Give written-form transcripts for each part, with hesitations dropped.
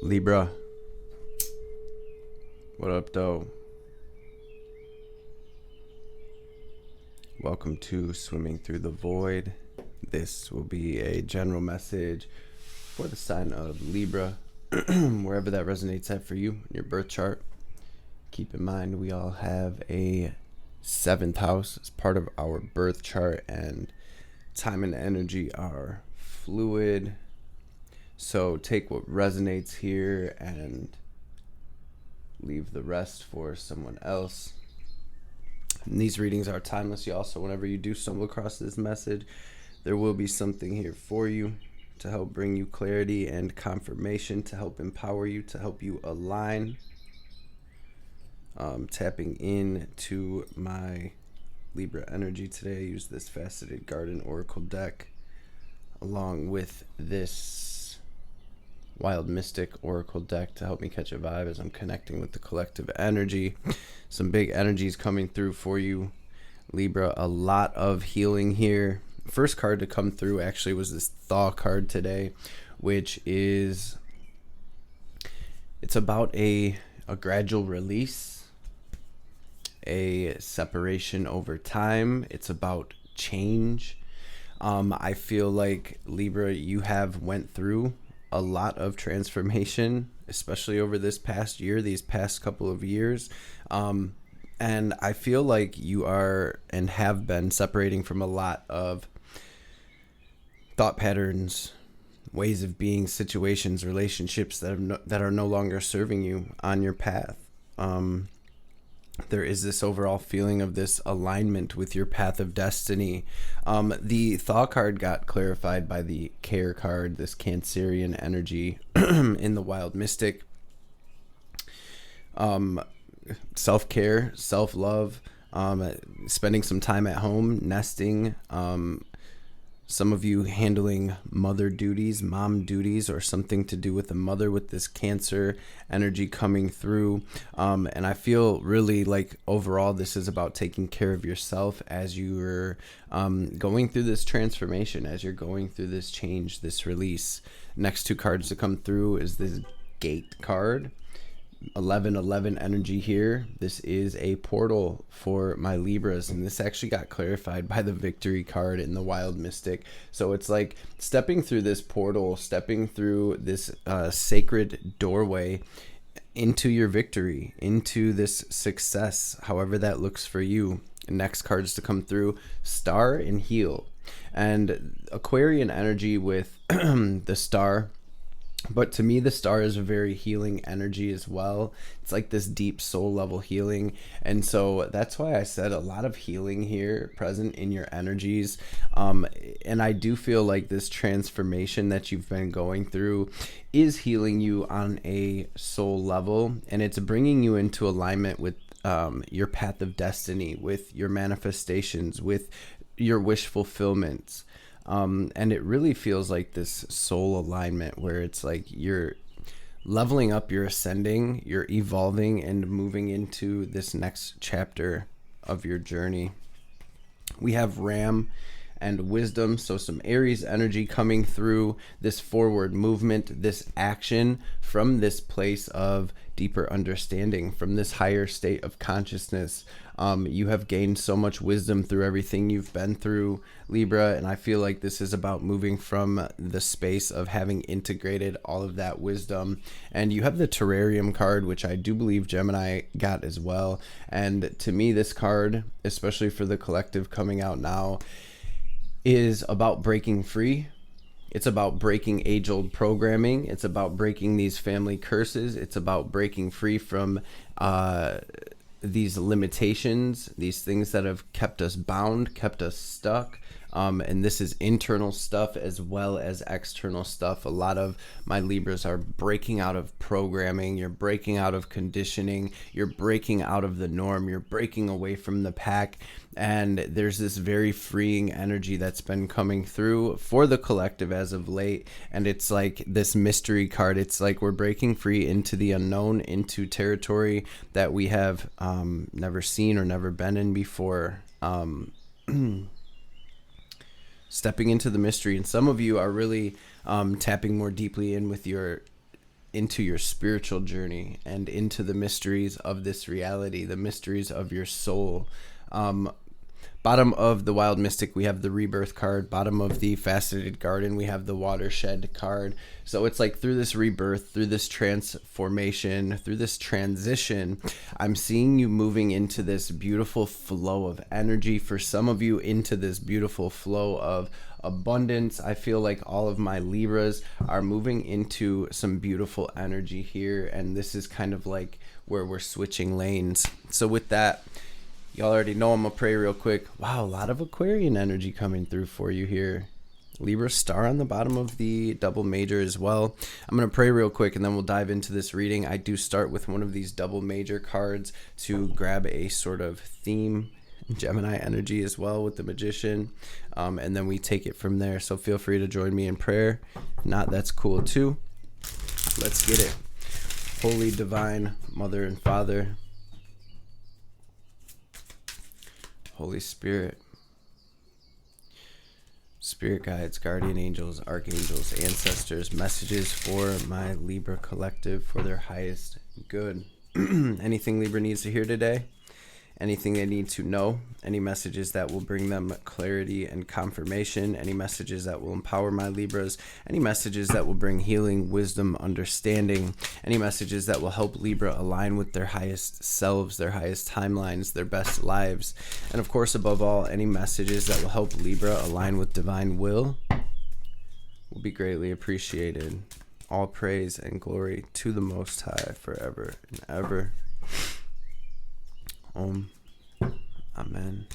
Libra, what up, though? Welcome to Swimming Through the Void. This will be a general message for the sign of Libra, wherever that resonates at for you in your birth chart. Keep in mind, we all have a 7th house as part of our birth chart, and time and energy are fluid. So take what resonates here and leave the rest for someone else. And these readings are timeless, y'all. So whenever you do stumble across this message, there will be something here for you to help bring you clarity and confirmation, to help empower you, to help you align. Tapping into my Libra energy today, I use this Faceted Garden Oracle deck along with this Wild Mystic Oracle deck to help me catch a vibe as I'm connecting with the collective energy. Some big energies coming through for you, Libra. A lot of healing here. First card to come through actually was this Thaw card today, which is, it's about a gradual release, a separation over time. It's about change. I feel like, Libra, you have went through a lot of transformation, especially over this past year, these past couple of years. And I feel like you are and have been separating from a lot of thought patterns, ways of being, situations, relationships that are no longer serving you on your path. There is this overall feeling of this alignment with your path of destiny. The Thaw card got clarified by the Care card, this Cancerian energy in the Wild Mystic. Self-care, self-love, spending some time at home, nesting, some of you handling mother duties, mom duties, or something to do with the mother with this Cancer energy coming through. And I feel really like overall this is about taking care of yourself as you're going through this transformation, as you're going through this change, this release. Next two cards to come through is this Gate card. 1111 energy here. This is a portal for my Libras, and this actually got clarified by the Victory card in the Wild Mystic. So it's like stepping through this portal, stepping through this sacred doorway into your victory, into this success, however that looks for you. Next cards to come through, Star and Heal, and Aquarian energy with the Star. But to me, the Star is a very healing energy as well. It's like this deep soul level healing. And so that's why I said a lot of healing here present in your energies. And I do feel like this transformation that you've been going through is healing you on a soul level. And it's bringing you into alignment with your path of destiny, with your manifestations, with your wish fulfillments. And it really feels like this soul alignment where it's like you're leveling up, you're ascending, you're evolving and moving into this next chapter of your journey. We have Ram and Wisdom, so some Aries energy coming through, this forward movement, this action from this place of deeper understanding, from this higher state of consciousness. You have gained so much wisdom through everything you've been through, Libra, and I feel like this is about moving from the space of having integrated all of that wisdom. And you have the Terrarium card, which I do believe Gemini got as well. And to me, this card, especially for the collective coming out now, is about breaking free. It's about breaking age-old programming. It's about breaking these family curses. It's about breaking free from these limitations, these things that have kept us bound, kept us stuck, And this is internal stuff as well as external stuff. A lot of my Libras are breaking out of programming. You're breaking out of conditioning. You're breaking out of the norm. You're breaking away from the pack. And there's this very freeing energy that's been coming through for the collective as of late. And it's like this mystery card. It's like we're breaking free into the unknown, into territory that we have never seen or never been in before. Stepping into the mystery. And some of you are really tapping more deeply in with into your spiritual journey and into the mysteries of this reality, the mysteries of your soul. Bottom of the Wild Mystic, we have the Rebirth card. Bottom of the Faceted Garden, we have the Watershed card. So it's like through this rebirth, through this transformation, through this transition, I'm seeing you moving into this beautiful flow of energy. For some of you, into this beautiful flow of abundance. I feel like all of my Libras are moving into some beautiful energy here. And this is kind of like where we're switching lanes. So with that, y'all already know I'm going to pray real quick. Wow, a lot of Aquarian energy coming through for you here. Libra star on the bottom of the double major as well. I'm going to pray real quick and then we'll dive into this reading. I do start with one of these double major cards to grab a sort of theme, Gemini energy as well with the Magician. And then we take it from there. So feel free to join me in prayer. If not, that's cool too. Let's get it. Holy, divine Mother and Father, Holy Spirit, spirit guides, guardian angels, archangels, ancestors, messages for my Libra collective for their highest good. Anything Libra needs to hear today, anything they need to know, any messages that will bring them clarity and confirmation, any messages that will empower my Libras, any messages that will bring healing, wisdom, understanding, any messages that will help Libra align with their highest selves, their highest timelines, their best lives, and of course, above all, any messages that will help Libra align with divine will be greatly appreciated. All praise and glory to the Most High forever and ever. Amen.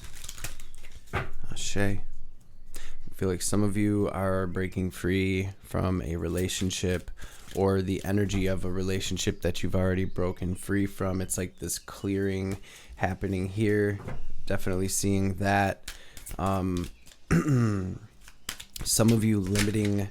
Ashe. I feel like some of you are breaking free from a relationship or the energy of a relationship that you've already broken free from. It's like this clearing happening here. Definitely seeing that. Some of you limiting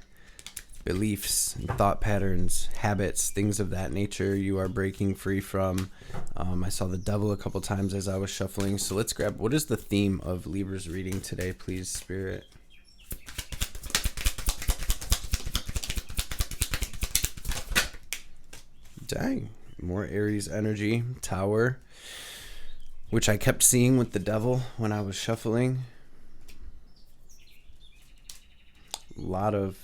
beliefs, thought patterns, habits, things of that nature you are breaking free from. I saw the devil a couple times as I was shuffling. So let's grab, what is the theme of Libra's reading today, please, Spirit? Dang, more Aries energy, Tower, which I kept seeing with the devil when I was shuffling. A lot of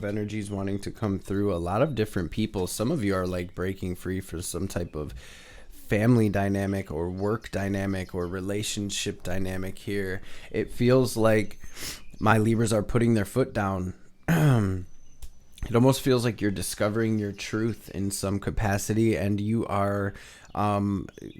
energies wanting to come through, a lot of different people. Some of you are like breaking free for some type of family dynamic or work dynamic or relationship dynamic here. It feels like my Libras are putting their foot down. It almost feels like you're discovering your truth in some capacity and you are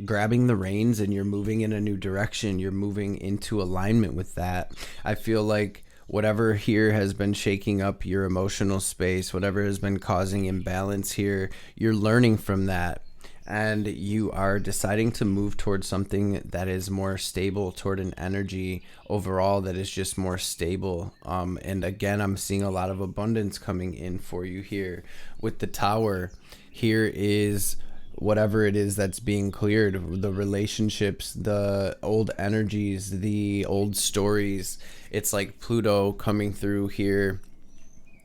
grabbing the reins and you're moving in a new direction. You're moving into alignment with that. I feel like whatever here has been shaking up your emotional space, whatever has been causing imbalance here, you're learning from that. And you are deciding to move towards something that is more stable, toward an energy overall that is just more stable. And again, I'm seeing a lot of abundance coming in for you here. With the Tower, here is whatever it is that's being cleared, the relationships, the old energies, the old stories. It's like Pluto coming through here.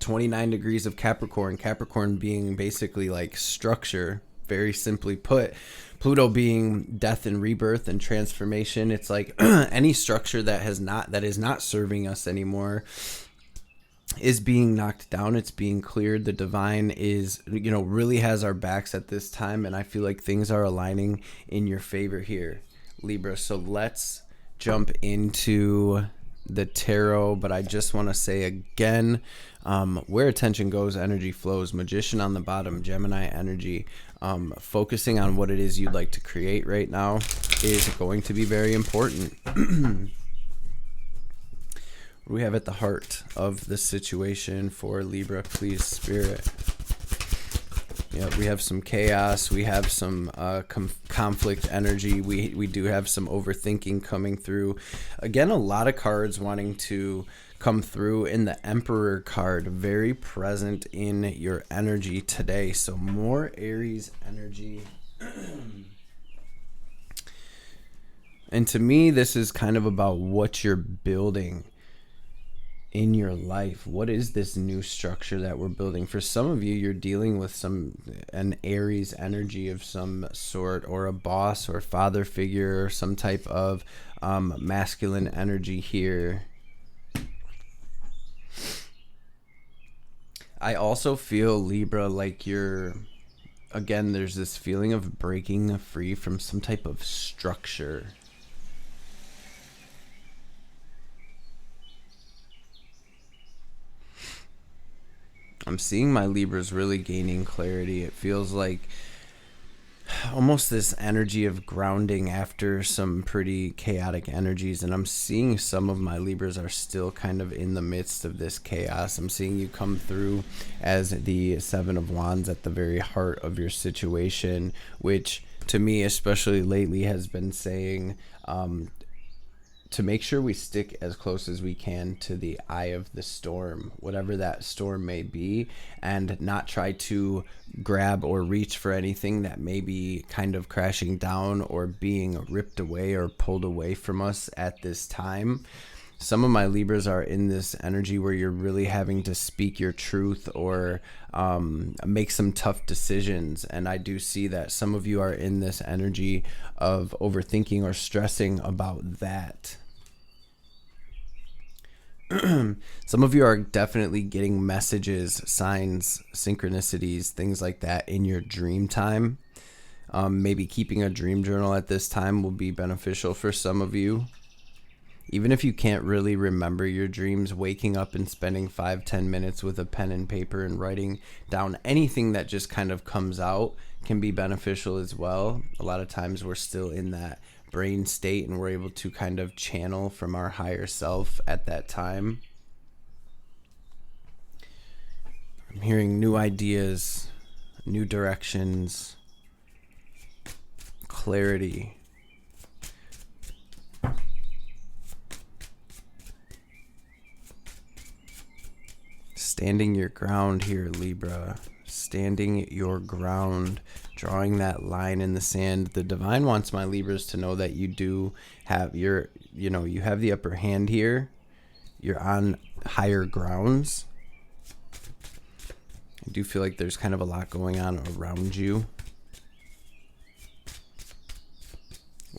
29 degrees of Capricorn, Capricorn being basically like structure, very simply put. Pluto being death and rebirth and transformation. It's like any structure that is not serving us anymore is being knocked down. It's being cleared. The divine is, really has our backs at this time. And I feel like things are aligning in your favor here, Libra. So let's jump into the tarot. But I just want to say again, where attention goes, energy flows. Magician on the bottom, Gemini energy. Focusing on what it is you'd like to create right now is going to be very important. What do we have at the heart of the situation for Libra, please, Spirit? Yeah, we have some chaos. We have some conflict energy. We do have some overthinking coming through. Again, a lot of cards wanting to come through in the Emperor card, very present in your energy today. So more Aries energy. And to me, this is kind of about what you're building in your life. What is this new structure that we're building? For some of you, you're dealing with an Aries energy of some sort, or a boss or father figure, or some type of masculine energy here. I also feel, Libra, like again, there's this feeling of breaking free from some type of structure. I'm seeing my Libras really gaining clarity. It feels like almost this energy of grounding after some pretty chaotic energies. And I'm seeing some of my Libras are still kind of in the midst of this chaos. I'm seeing you come through as the Seven of Wands at the very heart of your situation, which to me, especially lately, has been saying to make sure we stick as close as we can to the eye of the storm, whatever that storm may be, and not try to grab or reach for anything that may be kind of crashing down or being ripped away or pulled away from us at this time. Some of my Libras are in this energy where you're really having to speak your truth or make some tough decisions. And I do see that some of you are in this energy of overthinking or stressing about that. Some of you are definitely getting messages, signs, synchronicities, things like that in your dream time. Maybe keeping a dream journal at this time will be beneficial for some of you. Even if you can't really remember your dreams, waking up and spending 5-10 minutes with a pen and paper and writing down anything that just kind of comes out can be beneficial as well. A lot of times we're still in that brain state and we're able to kind of channel from our higher self at that time. I'm hearing new ideas, new directions, clarity. Standing your ground here, Libra. Standing your ground, drawing that line in the sand. The divine wants my Libras to know that you do have you have the upper hand here. You're on higher grounds. I do feel like there's kind of a lot going on around you.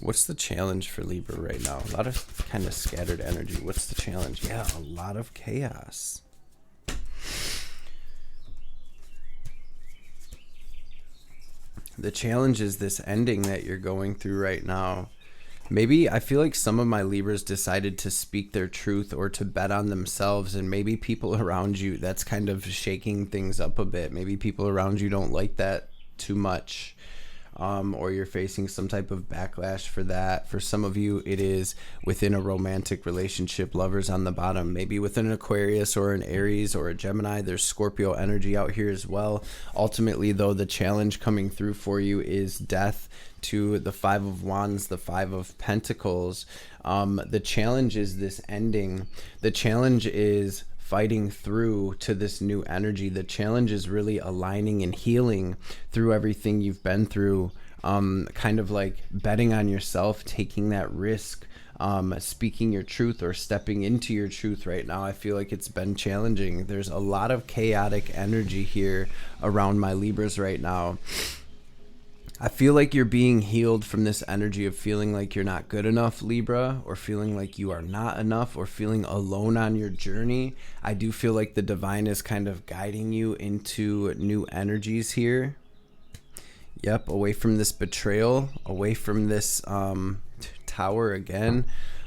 What's the challenge for Libra right now? A lot of kind of scattered energy. What's the challenge? Yeah, a lot of chaos. The challenge is this ending that you're going through right now. Maybe I feel like some of my Libras decided to speak their truth or to bet on themselves, and maybe people around you, that's kind of shaking things up a bit. Maybe people around you don't like that too much. Or you're facing some type of backlash for that. For some of you, it is within a romantic relationship, lovers on the bottom, maybe within an Aquarius or an Aries or a Gemini. There's Scorpio energy out here as well. Ultimately, though, the challenge coming through for you is death to the Five of Wands, the Five of Pentacles. The challenge is this ending. The challenge is fighting through to this new energy. The challenge is really aligning and healing through everything you've been through, kind of like betting on yourself, taking that risk, speaking your truth or stepping into your truth right now. I feel like it's been challenging. There's a lot of chaotic energy here around my Libras right now. I feel like you're being healed from this energy of feeling like you're not good enough, Libra, or feeling like you are not enough, or feeling alone on your journey. I do feel like the divine is kind of guiding you into new energies here. Yep, away from this betrayal, away from this tower again,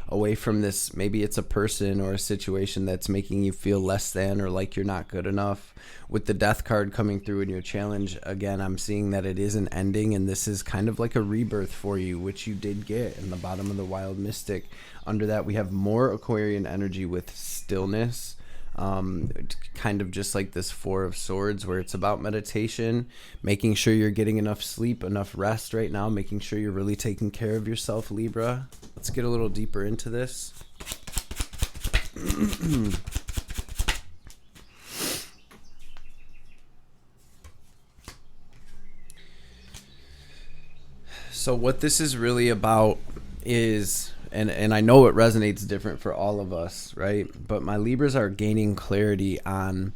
away from this. Maybe it's a person or a situation that's making you feel less than or like you're not good enough. With the death card coming through in your challenge, again, I'm seeing that it is an ending, and this is kind of like a rebirth for you, which you did get in the bottom of the Wild Mystic. Under that, we have more Aquarian energy with stillness. Kind of just like this Four of Swords, where it's about meditation, making sure you're getting enough sleep, enough rest right now, making sure you're really taking care of yourself, Libra. Let's get a little deeper into this. So what this is really about is, and I know it resonates different for all of us, right? But my Libras are gaining clarity on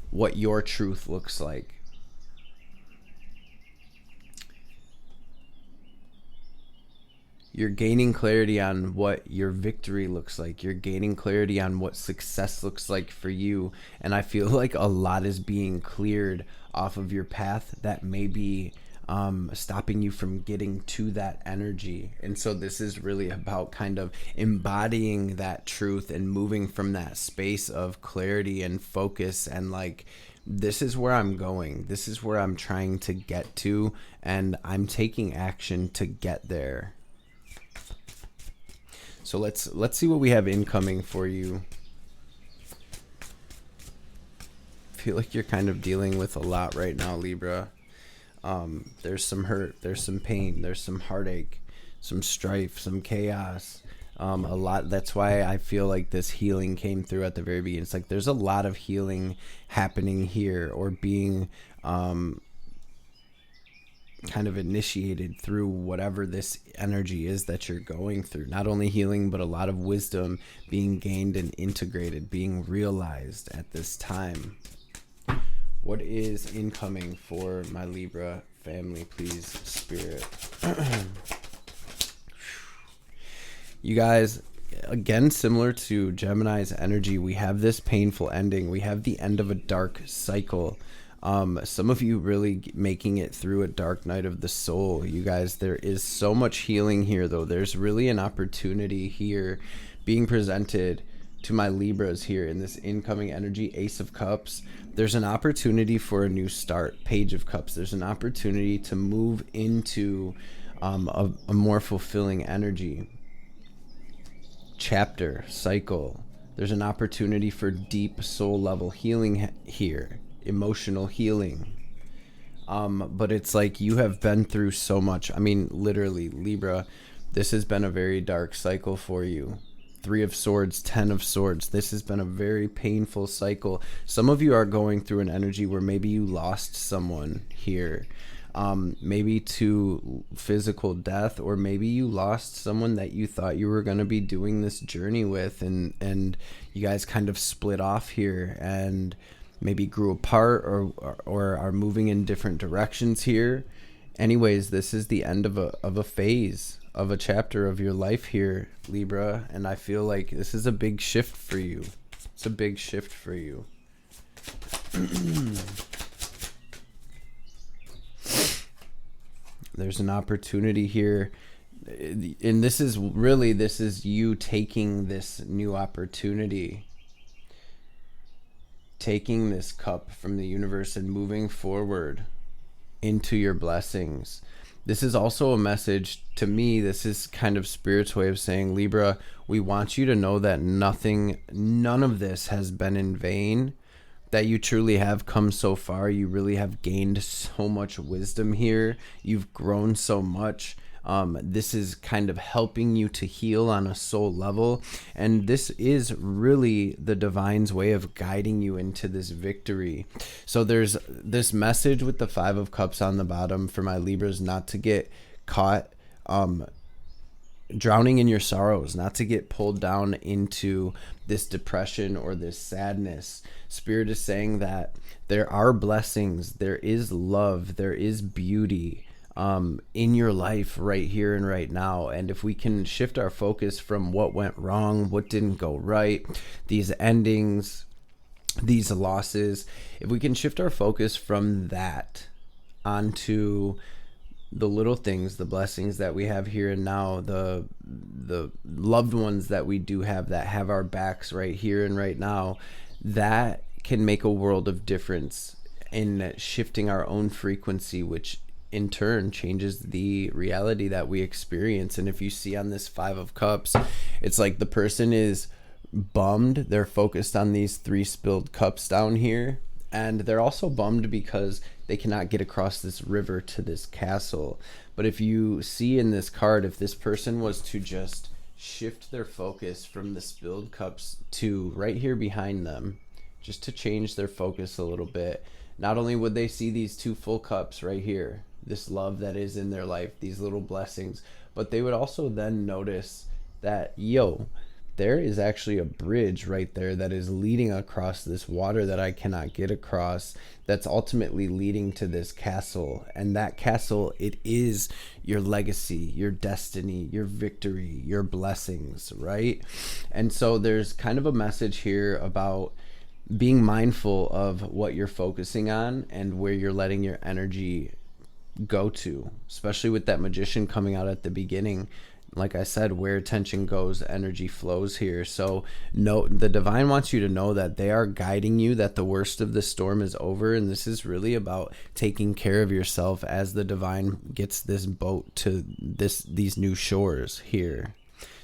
what your truth looks like. You're gaining clarity on what your victory looks like. You're gaining clarity on what success looks like for you. And I feel like a lot is being cleared off of your path that may be stopping you from getting to that energy. And so this is really about kind of embodying that truth and moving from that space of clarity and focus and like, this is where I'm going. This is where I'm trying to get to, and I'm taking action to get there. So let's see what we have incoming for you. I feel like you're kind of dealing with a lot right now, Libra. There's some hurt, there's some pain, there's some heartache, some strife, some chaos, a lot. That's why I feel like this healing came through at the very beginning. It's like there's a lot of healing happening here, or being kind of initiated through whatever this energy is that you're going through. Not only healing, but a lot of wisdom being gained and integrated, being realized at this time. What is incoming for my Libra family, please, Spirit? You guys, again, similar to Gemini's energy, we have this painful ending. We have the end of a dark cycle. Some of you really making it through a dark night of the soul. You guys, there is so much healing here, though. There's really an opportunity here being presented to my Libras here in this incoming energy. Ace of Cups. There's an opportunity for a new start. Page of Cups. There's an opportunity to move into a more fulfilling energy. Chapter, cycle. There's an opportunity for deep soul level healing here. Emotional healing. But it's like you have been through so much. I mean, literally, Libra, this has been a very dark cycle for you. 3 of Swords, 10 of Swords. This has been a very painful cycle. Some of you are going through an energy where maybe you lost someone here. Maybe to physical death, or maybe you lost someone that you thought you were going to be doing this journey with, and you guys kind of split off here and maybe grew apart, or are moving in different directions here. Anyways, this is the end of a phase, of a chapter of your life here, Libra, and I feel like this is a big shift for you. It's a big shift for you. There's an opportunity here, and this is you taking this new opportunity, taking this cup from the universe and moving forward into your blessings. This is also a message to me. This is kind of Spirit's way of saying, Libra, we want you to know that none of this has been in vain, that you truly have come so far. You really have gained so much wisdom here. You've grown so much. This is kind of helping you to heal on a soul level. And this is really the divine's way of guiding you into this victory. So there's this message with the 5 of Cups on the bottom for my Libras, not to get caught drowning in your sorrows, not to get pulled down into this depression or this sadness. Spirit is saying that there are blessings, there is love, there is beauty in your life right here and right now. And if we can shift our focus from what went wrong, what didn't go right, these endings, these losses, if we can shift our focus from that onto the little things, the blessings that we have here and now, the loved ones that we do have that have our backs right here and right now, that can make a world of difference in shifting our own frequency, which in turn changes the reality that we experience. And if you see on this 5 of Cups, it's like the person is bummed. They're focused on these 3 spilled cups down here, and they're also bummed because they cannot get across this river to this castle. But if you see in this card, if this person was to just shift their focus from the spilled cups to right here behind them, just to change their focus a little bit, not only would they see these 2 full cups right here, this love that is in their life, these little blessings, but they would also then notice that, there is actually a bridge right there that is leading across this water that I cannot get across, that's ultimately leading to this castle. And that castle, it is your legacy, your destiny, your victory, your blessings, right? And so there's kind of a message here about being mindful of what you're focusing on and where you're letting your energy go to, especially with that Magician coming out at the beginning. Like I said, where attention goes, energy flows here. So the divine wants you to know that they are guiding you, that the worst of the storm is over. And this is really about taking care of yourself as the divine gets this boat to these new shores here.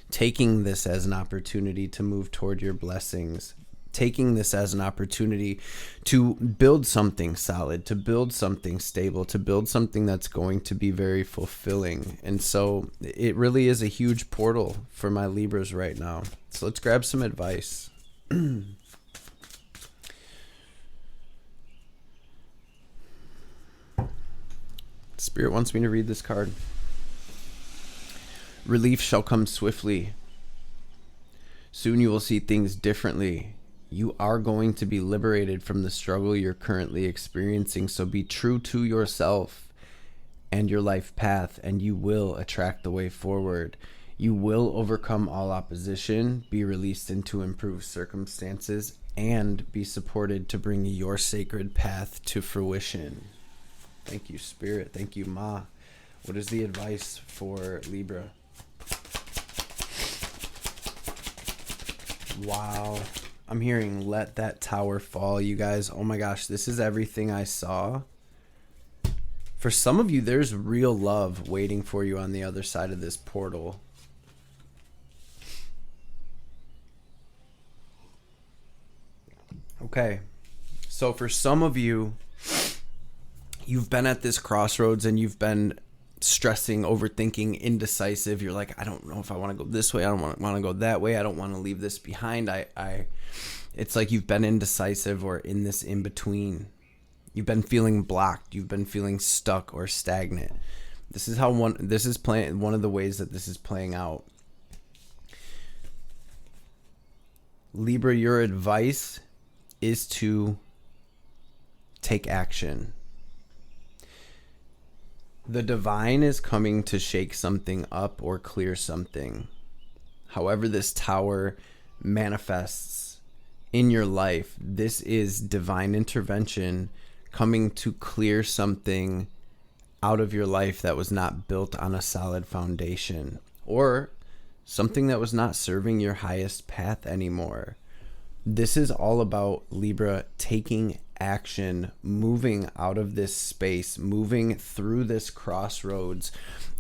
Taking this as an opportunity to move toward your blessings. Taking this as an opportunity to build something solid, to build something stable, to build something that's going to be very fulfilling. And so it really is a huge portal for my Libras right now. So let's grab some advice. Spirit wants me to read this card. Relief shall come swiftly. Soon you will see things differently. You are going to be liberated from the struggle you're currently experiencing. So be true to yourself and your life path, and you will attract the way forward. You will overcome all opposition, be released into improved circumstances, and be supported to bring your sacred path to fruition. Thank you, Spirit. Thank you, Ma. What is the advice for Libra? Wow. I'm hearing let that tower fall, you guys. Oh my gosh, this is everything I saw. For some of you, there's real love waiting for you on the other side of this portal. Okay. So for some of you, you've been at this crossroads and you've been stressing, overthinking, indecisive. You're like, I don't know if I want to go this way. I don't want to go that way. I don't want to leave this behind. It's like you've been indecisive or in this in between. You've been feeling blocked. You've been feeling stuck or stagnant. This is one of the ways that this is playing out. Libra, your advice is to take action. The divine is coming to shake something up or clear something. However this tower manifests in your life, this is divine intervention coming to clear something out of your life that was not built on a solid foundation, or something that was not serving your highest path anymore. This is all about, Libra, taking action, moving out of this space, moving through this crossroads,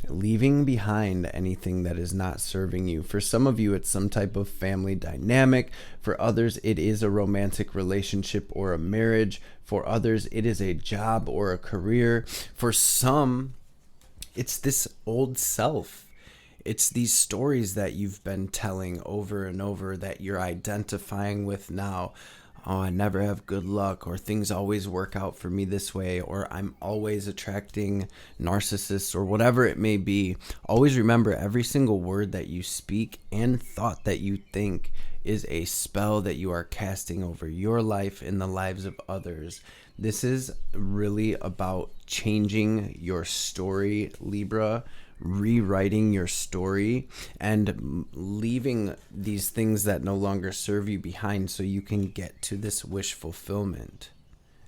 leaving behind anything that is not serving you. For some of you, it's some type of family dynamic. For others, it is a romantic relationship or a marriage. For others, it is a job or a career. For some, it's this old self. It's these stories that you've been telling over and over that you're identifying with now. Oh, I never have good luck, or things always work out for me this way, or I'm always attracting narcissists, or whatever it may be. Always remember, every single word that you speak and thought that you think is a spell that you are casting over your life and the lives of others. This is really about changing your story, Libra, rewriting your story and leaving these things that no longer serve you behind so you can get to this wish fulfillment.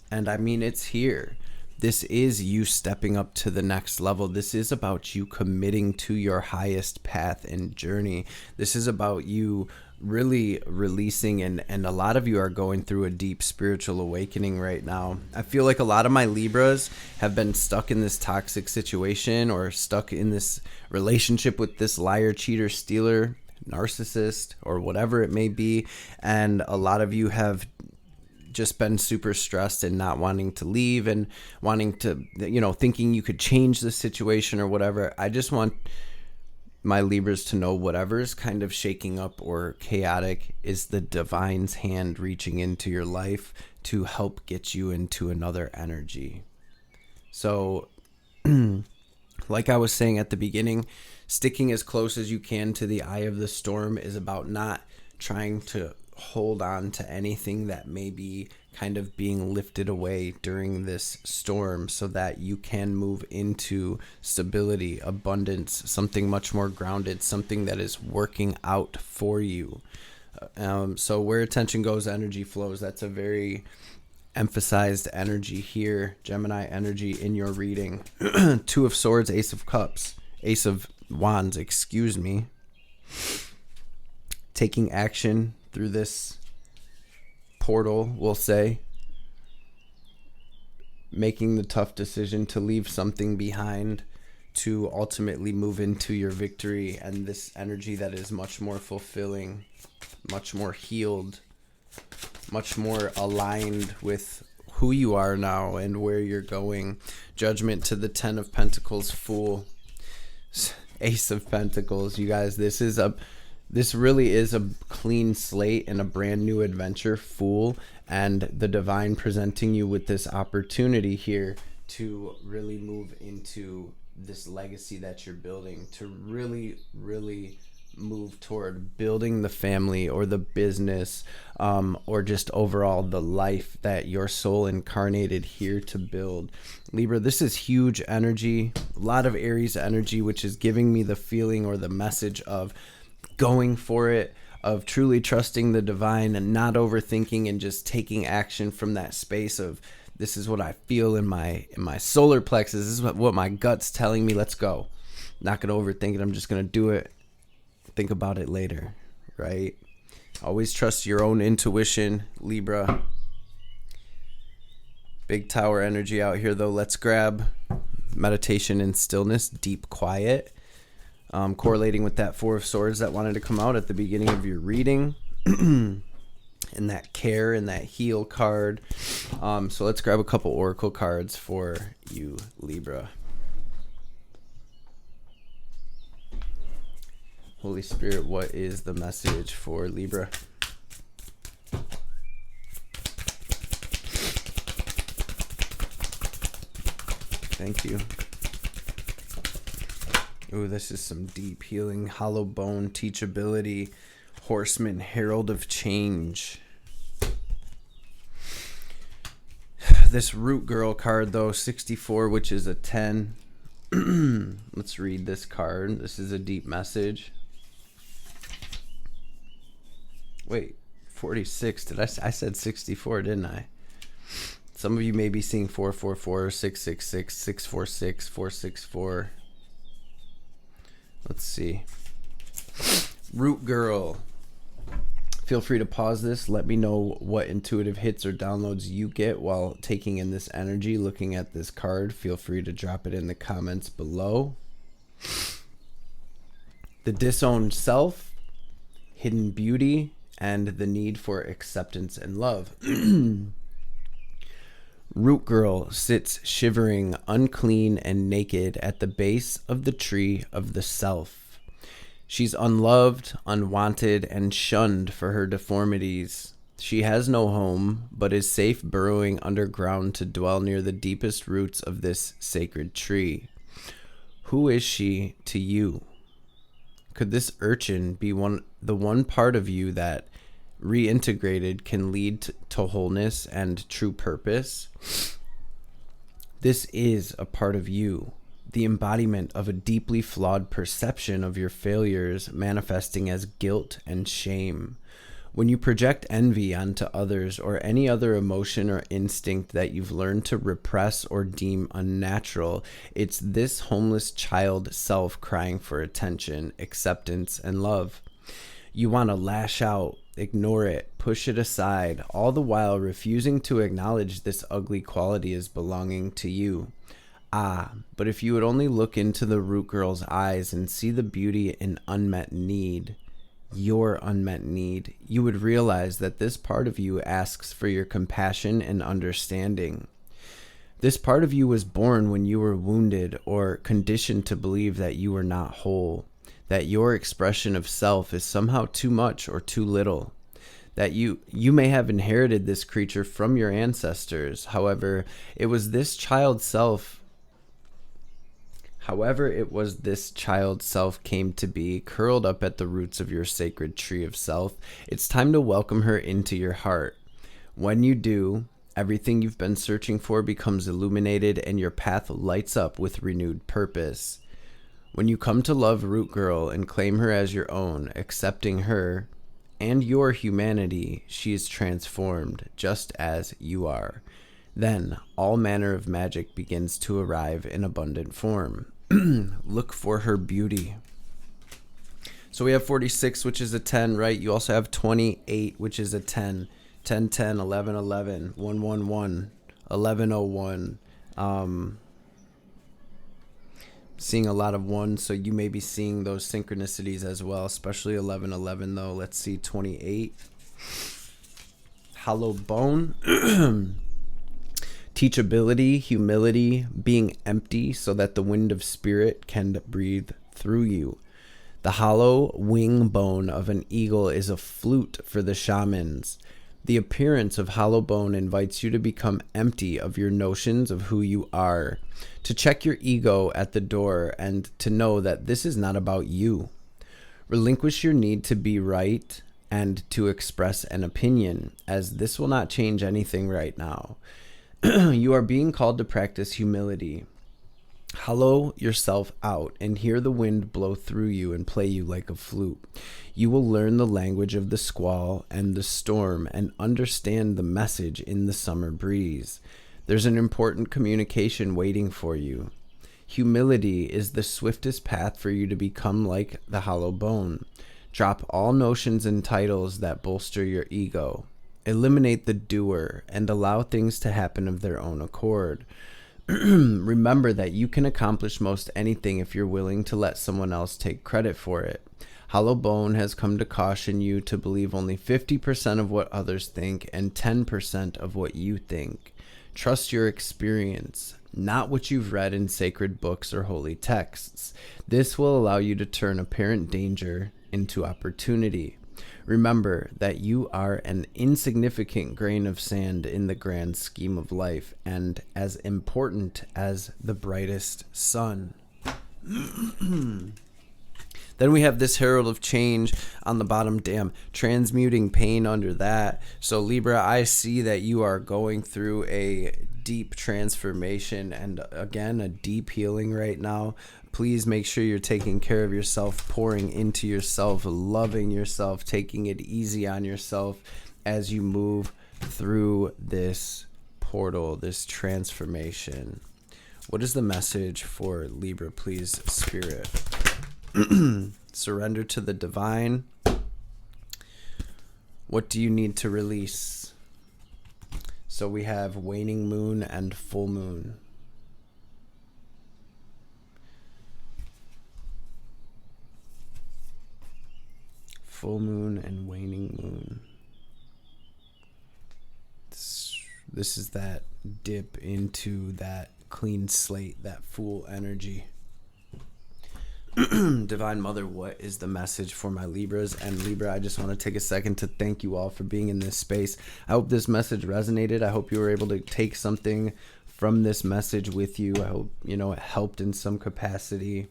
And I mean, it's here. This is you stepping up to the next level. This is about you committing to your highest path and journey. This is about you really releasing, and a lot of you are going through a deep spiritual awakening right now. I feel like a lot of my Libras have been stuck in this toxic situation or stuck in this relationship with this liar, cheater, stealer, narcissist, or whatever it may be. And a lot of you have just been super stressed and not wanting to leave and wanting to, thinking you could change the situation or whatever. I just want my Libras to know whatever's kind of shaking up or chaotic is the divine's hand reaching into your life to help get you into another energy. So like I was saying at the beginning, sticking as close as you can to the eye of the storm is about not trying to hold on to anything that may be kind of being lifted away during this storm, so that you can move into stability, abundance, something much more grounded, something that is working out for you. So where attention goes, energy flows. That's a very emphasized energy here, Gemini energy in your reading. Two of Swords, Ace of Cups, Ace of Wands, excuse me. Taking action through this portal, we'll say. Making the tough decision to leave something behind to ultimately move into your victory, and this energy that is much more fulfilling, much more healed, much more aligned with who you are now and where you're going. Judgment to the 10 of Pentacles, Fool, Ace of Pentacles. You guys, this really is a clean slate and a brand new adventure, Fool, and the divine presenting you with this opportunity here to really move into this legacy that you're building, to really, really move toward building the family or the business, or just overall the life that your soul incarnated here to build. Libra, this is huge energy, a lot of Aries energy, which is giving me the feeling or the message of going for it, of truly trusting the divine and not overthinking and just taking action from that space of, this is what I feel in my solar plexus. This is what my gut's telling me. Let's go. Not going to overthink it. I'm just going to do it. Think about it later, right? Always trust your own intuition, Libra. Big tower energy out here, though. Let's grab meditation and stillness, deep quiet. Correlating with that Four of Swords that wanted to come out at the beginning of your reading. And that care and that heal card. So let's grab a couple oracle cards for you, Libra. Holy Spirit, what is the message for Libra? Thank you. Ooh, this is some deep healing. Hollow bone, teachability, horseman, herald of change. This root girl card, though, 64, which is a 10. Let's read this card. This is a deep message. Wait, 46. I said 64, didn't I? Some of you may be seeing 444, 666, 646, 464. Let's see. Root girl. Feel free to pause this. Let me know what intuitive hits or downloads you get while taking in this energy, looking at this card. Feel free to drop it in the comments below. The disowned self, hidden beauty, and the need for acceptance and love. Root girl sits shivering, unclean, and naked at the base of the tree of the self. She's unloved, unwanted, and shunned for her deformities. She has no home, but is safe burrowing underground to dwell near the deepest roots of this sacred tree. Who is she to you? Could this urchin be the one part of you that, reintegrated, can lead to wholeness and true purpose? This is a part of you, the embodiment of a deeply flawed perception of your failures manifesting as guilt and shame. When you project envy onto others or any other emotion or instinct that you've learned to repress or deem unnatural, it's this homeless child self crying for attention, acceptance, and love. You want to lash out, ignore it, push it aside, all the while refusing to acknowledge this ugly quality as belonging to you. But if you would only look into the root girl's eyes and see the beauty in unmet need, your unmet need, you would realize that this part of you asks for your compassion and understanding. This part of you was born when you were wounded or conditioned to believe that you were not whole, that your expression of self is somehow too much or too little, that you may have inherited this creature from your ancestors. However, it was this child self came to be, curled up at the roots of your sacred tree of self. It's time to welcome her into your heart. When you do, everything you've been searching for becomes illuminated and your path lights up with renewed purpose. When you come to love Root Girl and claim her as your own, accepting her and your humanity, she is transformed just as you are. Then all manner of magic begins to arrive in abundant form. Look for her beauty. So we have 46, which is a 10, right? You also have 28, which is a 10. 10, 10, 11, 11, 1, 1, 1, 11, 0, 1. Seeing a lot of ones, so you may be seeing those synchronicities as well, especially 11, 11 though. Let's see, 28. Hollow bone. Teachability, humility, being empty so that the wind of spirit can breathe through you. The hollow wing bone of an eagle is a flute for the shamans. The appearance of hollow bone invites you to become empty of your notions of who you are, to check your ego at the door and to know that this is not about you. Relinquish your need to be right and to express an opinion, as this will not change anything right now. You are being called to practice humility. Hollow yourself out and hear the wind blow through you and play you like a flute. You will learn the language of the squall and the storm and understand the message in the summer breeze. There's an important communication waiting for you. Humility is the swiftest path for you to become like the hollow bone. Drop all notions and titles that bolster your ego. Eliminate the doer and allow things to happen of their own accord. Remember that you can accomplish most anything if you're willing to let someone else take credit for it. Hollow Bone has come to caution you to believe only 50% of what others think and 10% of what you think. Trust your experience, not what you've read in sacred books or holy texts. This will allow you to turn apparent danger into opportunity. Remember that you are an insignificant grain of sand in the grand scheme of life and as important as the brightest sun. Then we have this Herald of Change on the bottom. Damn, transmuting pain under that. So Libra, I see that you are going through a deep transformation and again a deep healing right now. Please make sure you're taking care of yourself, pouring into yourself, loving yourself, taking it easy on yourself as you move through this portal, this transformation. What is the message for Libra, please, Spirit? Surrender to the divine. What do you need to release? So we have waning moon and full moon. Full moon and waning moon. This is that dip into that clean slate, that full energy. Divine Mother, what is the message for my Libras? And Libra, I just want to take a second to thank you all for being in this space. I hope this message resonated. I hope you were able to take something from this message with you. I hope, it helped in some capacity.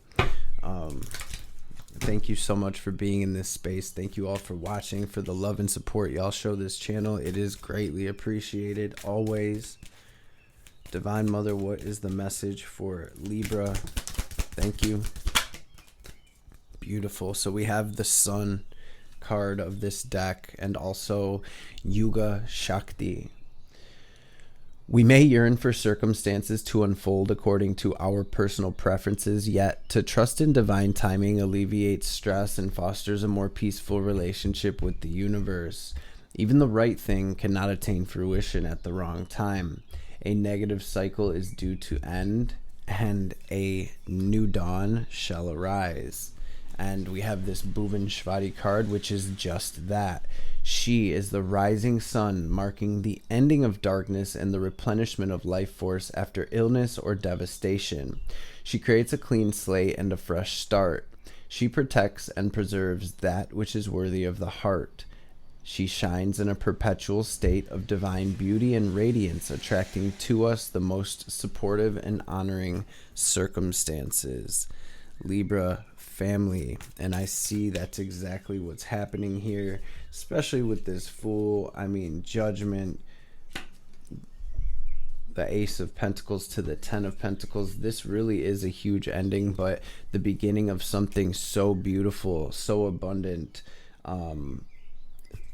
Thank you so much for being in this space. Thank you all for watching, for the love and support y'all show this channel. It is greatly appreciated, always. Divine Mother, what is the message for Libra? Thank you. Beautiful. So we have the sun card of this deck, and also Yuga Shakti. We may yearn for circumstances to unfold according to our personal preferences, yet to trust in divine timing alleviates stress and fosters a more peaceful relationship with the universe. Even the right thing cannot attain fruition at the wrong time. A negative cycle is due to end, and a new dawn shall arise. And we have this Bhuvan Shvati card, which is just that. She is the rising sun, marking the ending of darkness and the replenishment of life force after illness or devastation. She creates a clean slate and a fresh start. She protects and preserves that which is worthy of the heart. She shines in a perpetual state of divine beauty and radiance, attracting to us the most supportive and honoring circumstances. Libra family, and I see that's exactly what's happening here, especially with this Fool. I mean, Judgment, the Ace of Pentacles to the Ten of Pentacles. This really is a huge ending, but the beginning of something so beautiful, so abundant,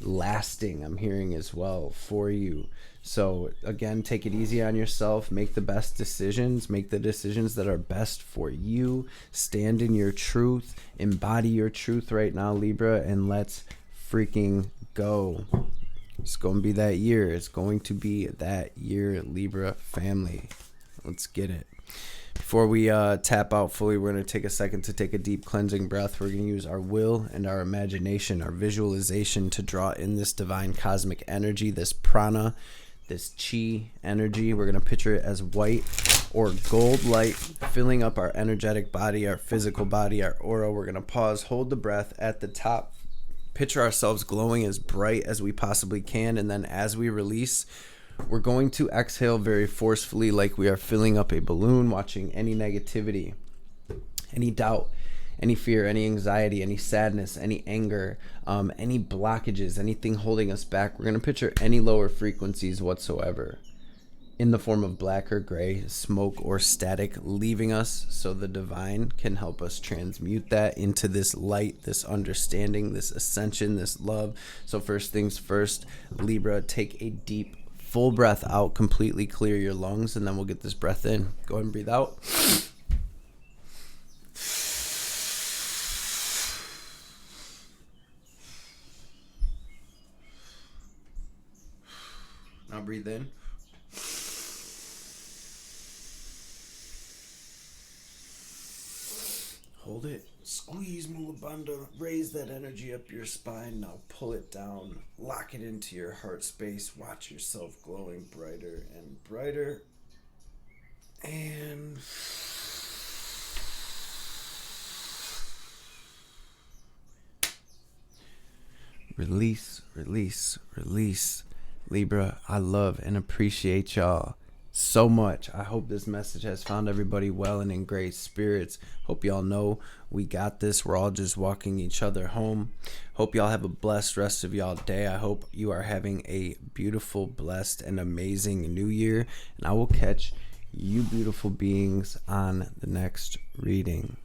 lasting, I'm hearing as well for you. So again, take it easy on yourself, make the best decisions, make the decisions that are best for you, stand in your truth, embody your truth right now, Libra, and let's freaking go. It's going to be that year. It's going to be that year, Libra family. Let's get it. Before we tap out fully, we're going to take a second to take a deep cleansing breath. We're going to use our will and our imagination, our visualization to draw in this divine cosmic energy, this prana, this chi energy. We're going to picture it as white or gold light filling up our energetic body, our physical body, our aura. We're going to pause, hold the breath at the top, picture ourselves glowing as bright as we possibly can, and then as we release, we're going to exhale very forcefully, like we are filling up a balloon, watching any negativity, any doubt, any fear, any anxiety, any sadness, any anger, any blockages, anything holding us back. We're going to picture any lower frequencies whatsoever in the form of black or gray, smoke or static leaving us, so the divine can help us transmute that into this light, this understanding, this ascension, this love. So first things first, Libra, take a deep full breath out, completely clear your lungs, and then we'll get this breath in. Go ahead and breathe out. Now breathe in. Hold it. Squeeze Mulabandha. Raise that energy up your spine. Now pull it down. Lock it into your heart space. Watch yourself glowing brighter and brighter. And release, release, release. Libra, I love and appreciate y'all so much. I hope this message has found everybody well and in great spirits. Hope y'all know we got this. We're all just walking each other home. Hope y'all have a blessed rest of y'all day. I hope you are having a beautiful, blessed, and amazing new year. And I will catch you beautiful beings on the next reading.